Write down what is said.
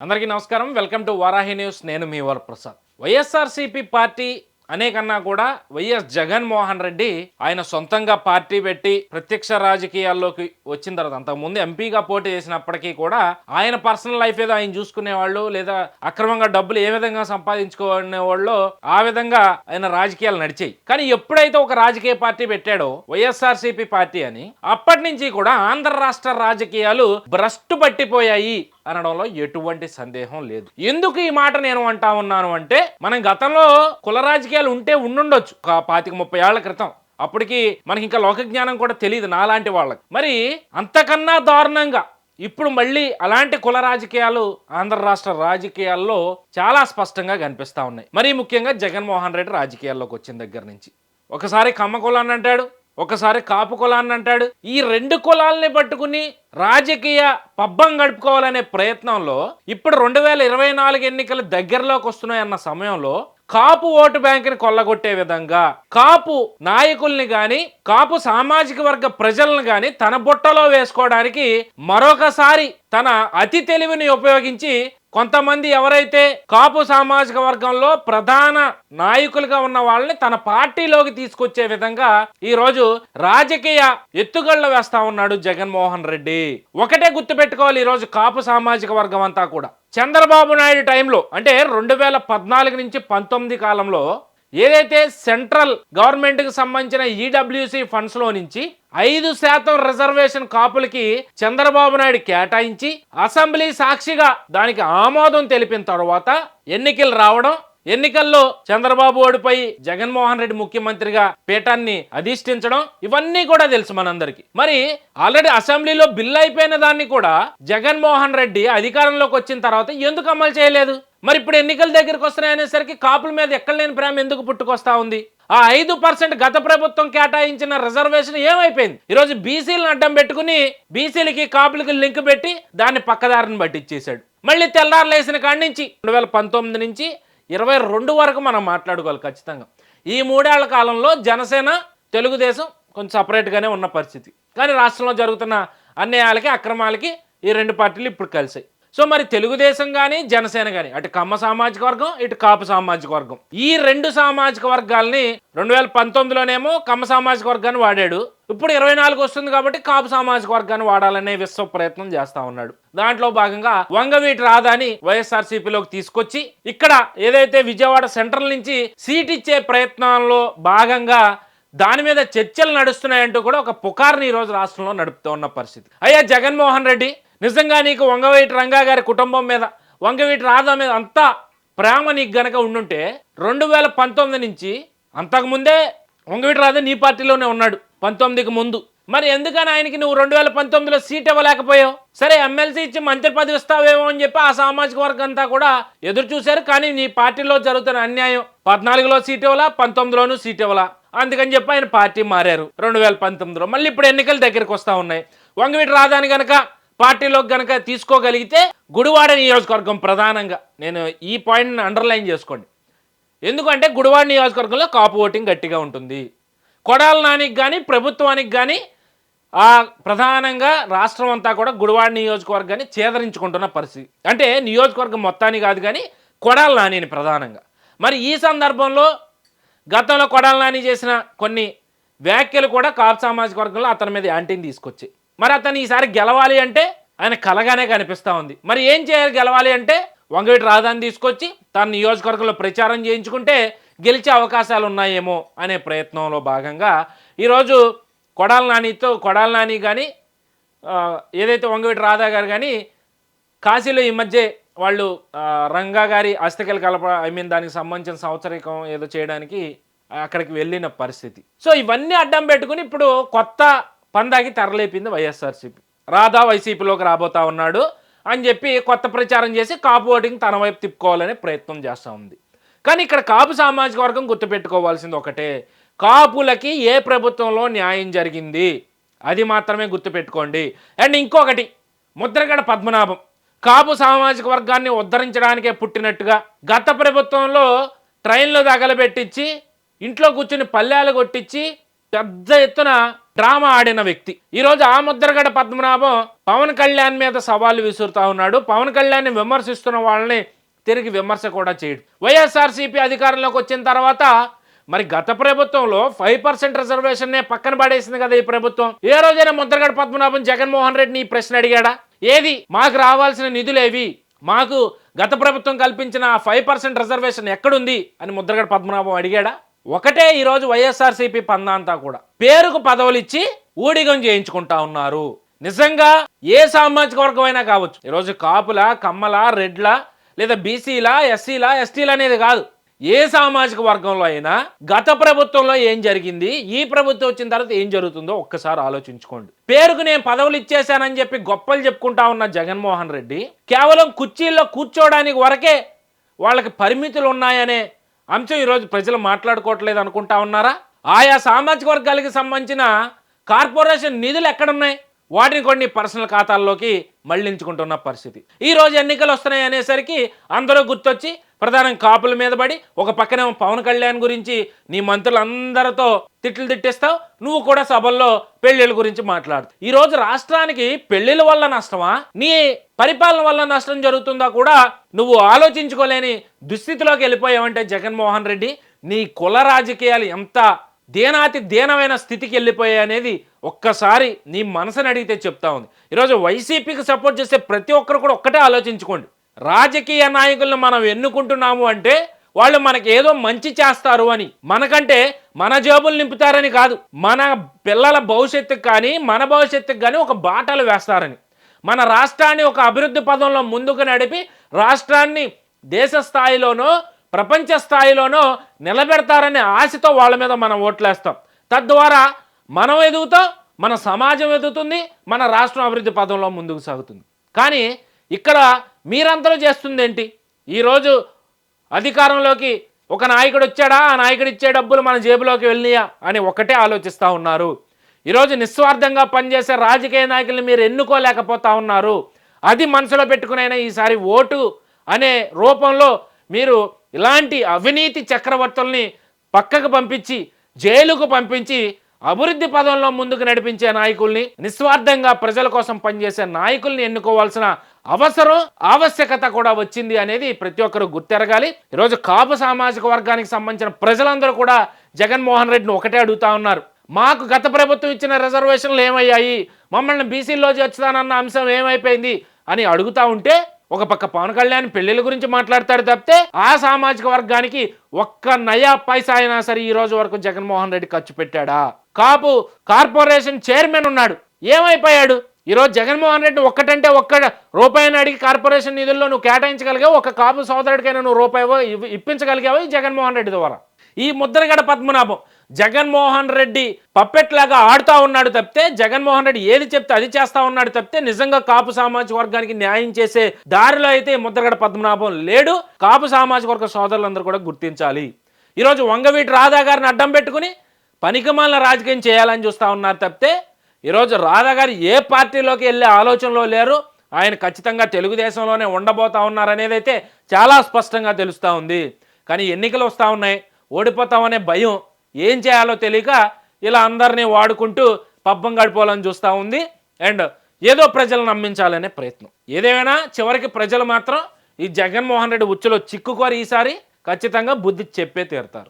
అందరికీ నమస్కారం. Welcome to Varahi news. నేను మీ వరప్రసాద్. వైఎస్ఆర్సీపీ పార్టీ అనే కన్నా కూడా వైఎస్ జగన్మోహన్ రెడ్డి ఆయన సొంతంగా పార్టీ పెట్టి ప్రత్యక్ష రాజకీయాల్లోకి వచ్చిన తర్వాత, అంతకుముందు ఎంపీగా పోటీ చేసినప్పటికీ కూడా ఆయన పర్సనల్ లైఫ్ ఏదో ఆయన చూసుకునేవాళ్ళు, లేదా అక్రమంగా డబ్బులు ఏ విధంగా సంపాదించుకునేవాళ్ళు ఆ విధంగా ఆయన రాజకీయాలు నడిచాయి. కానీ ఎప్పుడైతే ఒక రాజకీయ పార్టీ పెట్టాడో వైఎస్ఆర్సీపీ పార్టీ అని, అప్పటి నుంచి కూడా ఆంధ్ర రాష్ట్ర రాజకీయాలు భ్రష్టు పట్టిపోయాయి అనడంలో ఎటువంటి సందేహం లేదు. ఎందుకు ఈ మాట నేను అంటా ఉన్నాను అంటే, మనం గతంలో కుల రాజకీయాలు ఉంటే ఉండుండొచ్చు ఒక 25-30 ఏళ్ల క్రితం. అప్పటికి మనకి ఇంకా లోక జ్ఞానం కూడా తెలియదు నాలాంటి వాళ్ళకి. మరి అంతకన్నా దారుణంగా ఇప్పుడు మళ్ళీ అలాంటి కుల రాజకీయాలు ఆంధ్ర రాష్ట్ర రాజకీయాల్లో చాలా స్పష్టంగా కనిపిస్తా ఉన్నాయి. మరీ ముఖ్యంగా జగన్మోహన్ రెడ్డి రాజకీయాల్లోకి వచ్చిన దగ్గర నుంచి ఒకసారి కమ్మ కులాన్ని అంటాడు, ఒకసారి కాపు కులాన్ని అంటాడు. ఈ రెండు కులాలని పట్టుకుని రాజకీయ పబ్బం గడుపుకోవాలనే ప్రయత్నంలో ఇప్పుడు 2024 ఎన్నికలు దగ్గరలోకి వస్తున్నాయన్న సమయంలో కాపు ఓటు బ్యాంకుని కొల్లగొట్టే విధంగా కాపు నాయకుల్ని గాని కాపు సామాజిక వర్గ ప్రజలను గాని తన బుట్టలో వేసుకోవడానికి మరొకసారి తన అతి తెలివిని ఉపయోగించి కొంతమంది ఎవరైతే కాపు సామాజిక వర్గంలో ప్రధాన నాయకులుగా ఉన్న వాళ్ళని తన పార్టీలోకి తీసుకొచ్చే విధంగా ఈ రోజు రాజకీయ ఎత్తుగళ్ళు వేస్తా ఉన్నాడు జగన్మోహన్ రెడ్డి. ఒకటే గుర్తుపెట్టుకోవాలి, ఈ రోజు కాపు సామాజిక వర్గం అంతా కూడా చంద్రబాబు నాయుడు టైంలో, అంటే 2014 నుంచి 19 కాలంలో ఏదైతే సెంట్రల్ గవర్నమెంట్ కి సంబంధించిన ఈడబ్ల్యూసి ఫండ్స్ లో నుంచి 5% రిజర్వేషన్ కాపులకి చంద్రబాబు నాయుడు కేటాయించి అసెంబ్లీ సాక్షిగా దానికి ఆమోదం తెలిపిన తర్వాత ఎన్నికలు రావడం, ఎన్నికల్లో చంద్రబాబు ఓడిపోయి జగన్మోహన్ రెడ్డి ముఖ్యమంత్రిగా పీఠాన్ని అధిష్ఠించడం, ఇవన్నీ కూడా తెలుసు మనందరికి. మరి ఆల్రెడీ అసెంబ్లీలో బిల్లు అయిపోయిన దాన్ని కూడా జగన్మోహన్ రెడ్డి అధికారంలోకి వచ్చిన తర్వాత ఎందుకు అమలు చేయలేదు? మరి ఇప్పుడు ఎన్నికల దగ్గరికి వస్తున్నాయనేసరికి కాపుల మీద ఎక్కడ లేని ప్రేమ ఎందుకు పుట్టుకొస్తా ఉంది? ఆ 5% గత ప్రభుత్వం కేటాయించిన రిజర్వేషన్ ఏమైపోయింది? ఈరోజు బీసీలను అడ్డం పెట్టుకుని బీసీలకి కాపులకి లింక్ పెట్టి దాన్ని పక్కదారిని పట్టించేశాడు. మళ్ళీ తెల్లారులేసిన కాడి నుంచి 2019 నుంచి 22 వరకు మనం మాట్లాడుకోవాలి ఖచ్చితంగా. ఈ 3 ఏళ్ల కాలంలో జనసేన తెలుగుదేశం కొంచెం సపరేట్గానే ఉన్న పరిస్థితి. కానీ రాష్ట్రంలో జరుగుతున్న అన్యాయాలకి అక్రమాలకి ఈ రెండు పార్టీలు ఇప్పుడు కలిసాయి. సో మరి తెలుగుదేశం కానీ జనసేన కానీ, అటు కమ్మ సామాజిక వర్గం ఇటు కాపు సామాజిక వర్గం, ఈ రెండు సామాజిక వర్గాల్ని 2019లోనేమో కమ్మ సామాజిక వర్గాన్ని వాడాడు, ఇప్పుడు 24 వస్తుంది కాబట్టి కాపు సామాజిక వర్గాన్ని వాడాలనే విశ్వ ప్రయత్నం చేస్తా ఉన్నాడు. దాంట్లో భాగంగా వంగవీటి రాధాని వైఎస్ఆర్సీపీలోకి తీసుకొచ్చి ఇక్కడ ఏదైతే విజయవాడ సెంట్రల్ నుంచి సీట్ ఇచ్చే ప్రయత్నంలో భాగంగా దాని మీద చర్చలు నడుస్తున్నాయంటూ కూడా ఒక పుకార్ని ఈరోజు రాష్ట్రంలో నడుపుతూ ఉన్న పరిస్థితి. అయ్యా జగన్మోహన్ రెడ్డి, నిజంగా నీకు వంగవీటి రంగా గారి కుటుంబం మీద, వంగవీటి రాధా మీద అంతా ప్రేమ నీకు గనక ఉండుంటే 2019 నుంచి, అంతకుముందే వంగవీటి రాధా నీ పార్టీలోనే ఉన్నాడు 19కి ముందు, మరి ఎందుకని ఆయనకి నువ్వు 2019లో సీట్ ఇవ్వలేకపోయావు? సరే ఎమ్మెల్సీ ఇచ్చి మంత్రి పదవి ఇస్తావేమో అని చెప్పి ఆ సామాజిక వర్గం అంతా కూడా ఎదురు చూశారు. కానీ నీ పార్టీలో జరుగుతున్న అన్యాయం, 14లో సీట్ ఇవ్వలా, 19లోనూ సీట్ ఇవ్వలా, అందుకని చెప్పి ఆయన పార్టీ మారారు 2019లో. మళ్ళీ ఇప్పుడు ఎన్నికలు దగ్గరికి వస్తూ ఉన్నాయి. వంగవీటి రాధాని గనక పార్టీలోకి గనక తీసుకోగలిగితే గుడివాడ నియోజకవర్గం ప్రధానంగా, నేను ఈ పాయింట్ని అండర్లైన్ చేసుకోండి, ఎందుకంటే గుడివాడ నియోజకవర్గంలో కాపు ఓటింగ్ గట్టిగా ఉంటుంది. కొడాల నానికి కానీ ప్రభుత్వానికి కానీ ప్రధానంగా రాష్ట్రం అంతా కూడా గుడివాడ నియోజకవర్గాన్ని చేదరించుకుంటున్న పరిస్థితి. అంటే నియోజకవర్గం మొత్తాన్ని కాదు కానీ కొడాల నానిని ప్రధానంగా. మరి ఈ సందర్భంలో గతంలో కొడాల నాని చేసిన కొన్ని వ్యాఖ్యలు కూడా కాపు సామాజిక వర్గంలో అతని మీద యాంటీని తీసుకొచ్చాయి. మరి అతను ఈసారి గెలవాలి అంటే ఆయన కలగానే కనిపిస్తూ ఉంది. మరి ఏం చేయాలి గెలవాలి అంటే? వంగవీటి రాధాని తీసుకొచ్చి తన నియోజకవర్గంలో ప్రచారం చేయించుకుంటే గెలిచే అవకాశాలు ఉన్నాయేమో అనే ప్రయత్నంలో భాగంగా ఈరోజు కొడాల నాని కానీ ఏదైతే వంగవీటి రాధా గారు కానీ కాశీలో ఈ మధ్య వాళ్ళు రంగా గారి అస్థికలు దానికి సంబంధించిన సంవత్సరికం ఏదో చేయడానికి అక్కడికి వెళ్ళిన పరిస్థితి. సో ఇవన్నీ అడ్డం పెట్టుకుని ఇప్పుడు కొత్త పందాకి తెరలేపింది వైఎస్ఆర్సీపీ. రాధా వైసీపీలోకి రాబోతా ఉన్నాడు అని చెప్పి కొత్త ప్రచారం చేసి కాపు ఓటింగ్ తన వైపు తిప్పుకోవాలనే ప్రయత్నం చేస్తూ ఉంది. కానీ ఇక్కడ కాపు సామాజిక వర్గం గుర్తుపెట్టుకోవాల్సింది ఒకటే, కాపులకి ఏ ప్రభుత్వంలో న్యాయం జరిగింది అది మాత్రమే గుర్తుపెట్టుకోండి. అండ్ ఇంకొకటి, ముద్రగడ పద్మనాభం కాపు సామాజిక వర్గాన్ని ఉద్ధరించడానికే పుట్టినట్టుగా గత ప్రభుత్వంలో ట్రైన్లో తగలబెట్టించి ఇంట్లో కూర్చుని పల్లెలు కొట్టించి పెద్ద ఎత్తున డ్రామా ఆడిన వ్యక్తి. ఈరోజు ఆ ముద్రగడ పద్మనాభం పవన్ కళ్యాణ్ మీద సవాళ్ళు విసురుతా ఉన్నాడు. పవన్ కళ్యాణ్ని విమర్శిస్తున్న వాళ్ళని తిరిగి విమర్శ కూడా చేయడు. వైఎస్ఆర్సీపీ అధికారంలోకి వచ్చిన తర్వాత మరి గత ప్రభుత్వంలో 5% రిజర్వేషన్నే పక్కన పడేసింది కదా ఈ ప్రభుత్వం. ఏ రోజైనా ముద్రగడ పద్మనాభం జగన్మోహన్ రెడ్డిని ఈ ప్రశ్న అడిగాడా? ఏది మాకు రావాల్సిన నిధులేవి, మాకు గత ప్రభుత్వం కల్పించిన 5% రిజర్వేషన్ ఎక్కడుంది అని ముద్రగడ పద్మనాభం అడిగాడా? ఒకటే ఈరోజు వైఎస్ఆర్సీపీ పందాంతా కూడా పేరుకు పదవులు ఇచ్చి ఊడిగం చేయించుకుంటా ఉన్నారు. నిజంగా ఏ సామాజిక వర్గం అయినా కావచ్చు, ఈరోజు కాపుల, కమ్మల, రెడ్ల, లేదా బీసీల, ఎస్సీల, ఎస్టీల అనేది కాదు, ఏ సామాజిక వర్గంలో అయినా గత ప్రభుత్వంలో ఏం జరిగింది, ఈ ప్రభుత్వం వచ్చిన తర్వాత ఏం జరుగుతుందో ఒక్కసారి ఆలోచించుకోండి. పేరుకు నేను పదవులు ఇచ్చేశానని చెప్పి గొప్పలు చెప్పుకుంటా ఉన్న జగన్మోహన్ రెడ్డి కేవలం కుర్చీల్లో కూర్చోవడానికి వరకే వాళ్ళకి పరిమితులు ఉన్నాయనే అంశం ఈరోజు ప్రజలు మాట్లాడుకోవట్లేదు అనుకుంటా ఉన్నారా? ఆయా సామాజిక వర్గాలకు సంబంధించిన కార్పొరేషన్ నిధులు ఎక్కడున్నాయి? వాటిని కొన్ని పర్సనల్ ఖాతాల్లోకి మళ్లించుకుంటున్న పరిస్థితి. ఈరోజు ఎన్నికలు వస్తున్నాయి అనేసరికి అందరూ గుర్తొచ్చి ప్రధానం కాపుల మీద పడి ఒక పక్కనేమో పవన్ కళ్యాణ్ గురించి నీ మంత్రులందరితో తిట్లు తిట్టిస్తావు, నువ్వు కూడా సభల్లో పెళ్లిళ్ళ గురించి మాట్లాడుతావు. ఈరోజు రాష్ట్రానికి పెళ్లిళ్ళ వల్ల నష్టమా, నీ పరిపాలన వల్ల నష్టం జరుగుతుందా కూడా నువ్వు ఆలోచించుకోలేని దుస్థితిలోకి వెళ్ళిపోయావంటే జగన్మోహన్ రెడ్డి, నీ కుల రాజకీయాలు ఎంత దేనాతి దేనమైన స్థితికి వెళ్ళిపోయాయి అనేది ఒక్కసారి నీ మనసుని అడిగితే చెప్తా ఉంది. ఈరోజు వైసీపీకి సపోర్ట్ చేసే ప్రతి ఒక్కరు కూడా ఒక్కటే ఆలోచించుకోండి. రాజకీయ నాయకులను మనం ఎన్నుకుంటున్నాము అంటే వాళ్ళు మనకి ఏదో మంచి చేస్తారు అని, మనకంటే మన జేబులు నింపుతారని కాదు, మన పిల్లల భవిష్యత్తుకు కానీ మన భవిష్యత్తుకు కానీ ఒక బాటలు వేస్తారని, మన రాష్ట్రాన్ని ఒక అభివృద్ధి పదంలో ముందుకు నడిపి రాష్ట్రాన్ని దేశ స్థాయిలోనో ప్రపంచ స్థాయిలోనో నిలబెడతారనే ఆశతో వాళ్ళ మీద మనం ఓట్లేస్తాం. తద్వారా మనం ఎదుగుతాం, మన సమాజం ఎదుగుతుంది, మన రాష్ట్రం అభివృద్ధి పదంలో ముందుకు సాగుతుంది. కానీ ఇక్కడ మీరందరూ చేస్తుంది ఏంటి? ఈరోజు అధికారంలోకి ఒక నాయకుడు వచ్చాడా, ఆ నాయకుడు ఇచ్చే డబ్బులు మన జేబులోకి వెళ్ళినాయా అని ఒకటే ఆలోచిస్తూ ఉన్నారు. ఈరోజు నిస్వార్థంగా పనిచేసే రాజకీయ నాయకుల్ని మీరు ఎన్నుకోలేకపోతా ఉన్నారు. అది మనసులో పెట్టుకునైనా ఈసారి ఓటు అనే రూపంలో మీరు ఇలాంటి అవినీతి చక్రవర్తుల్ని పక్కకు పంపించి జైలుకు పంపించి అభివృద్ధి పదంలో ముందుకు నడిపించే నాయకుల్ని, నిస్వార్థంగా ప్రజల కోసం పనిచేసే నాయకుల్ని ఎన్నుకోవాల్సిన అవసరం ఆవశ్యకత కూడా వచ్చింది అనేది ప్రతి ఒక్కరు గుర్తెరగాలి. ఈరోజు కాపు సామాజిక వర్గానికి సంబంధించిన ప్రజలందరూ కూడా జగన్మోహన్ రెడ్డిని ఒకటే అడుగుతా ఉన్నారు, మాకు గత ప్రభుత్వం ఇచ్చిన రిజర్వేషన్లు ఏమయ్యాయి, మమ్మల్ని బీసీలో చేర్చుతానన్న అంశం ఏమైపోయింది అని అడుగుతా ఉంటే ఒక పక్క పవన్ కళ్యాణ్ పెళ్లిళ్ళ గురించి మాట్లాడతాడు తప్పితే ఆ సామాజిక వర్గానికి ఒక్క నయా పైసా అయినా సరే ఈ రోజు వరకు జగన్మోహన్ రెడ్డి ఖర్చు పెట్టాడా? కాపు కార్పొరేషన్ చైర్మన్ ఉన్నాడు, ఏమైపోయాడు? ఈరోజు జగన్మోహన్ రెడ్డి ఒక్కటంటే ఒక్క రూపాయిని అడిగి కార్పొరేషన్ నిధుల్లో నువ్వు కేటాయించగలిగావు, ఒక కాపు సోదరుడికైనా నువ్వు రూపాయో ఇప్పించగలిగావు ఈ జగన్మోహన్ రెడ్డి ద్వారా. ఈ ముద్రగడ పద్మనాభం జగన్మోహన్ రెడ్డి పప్పెట్లాగా ఆడుతూ ఉన్నాడు తప్పితే, జగన్మోహన్ రెడ్డి ఏది చెప్తే అది చేస్తూ ఉన్నాడు తప్పితే నిజంగా కాపు సామాజిక వర్గానికి న్యాయం చేసే దారిలో అయితే ముద్రగడ పద్మనాభం లేడు. కాపు సామాజిక వర్గ సోదరులందరూ కూడా గుర్తించాలి. ఈరోజు వంగవీటి రాధా గారిని అడ్డం పెట్టుకుని పనికిమాలిన రాజకీయం చేయాలని చూస్తూ ఉన్నారు తప్పితే ఈరోజు రాధా గారు ఏ పార్టీలోకి వెళ్ళే ఆలోచనలో లేరు. ఆయన ఖచ్చితంగా తెలుగుదేశంలోనే ఉండబోతా ఉన్నారనేది అయితే చాలా స్పష్టంగా తెలుస్తూ ఉంది. కానీ ఎన్నికలు వస్తూ ఉన్నాయి, ఓడిపోతామనే భయం, ఏం చేయాలో తెలియక ఇలా అందరినీ వాడుకుంటూ పబ్బం గడిపోవాలని చూస్తూ ఉంది. అండ్ ఏదో ప్రజలు నమ్మించాలనే ప్రయత్నం. ఏదేమైనా చివరికి ప్రజలు మాత్రం ఈ జగన్మోహన్ రెడ్డి ఉచ్చులో చిక్కుకోరు. ఈసారి ఖచ్చితంగా బుద్ధి చెప్పే తీరుతారు.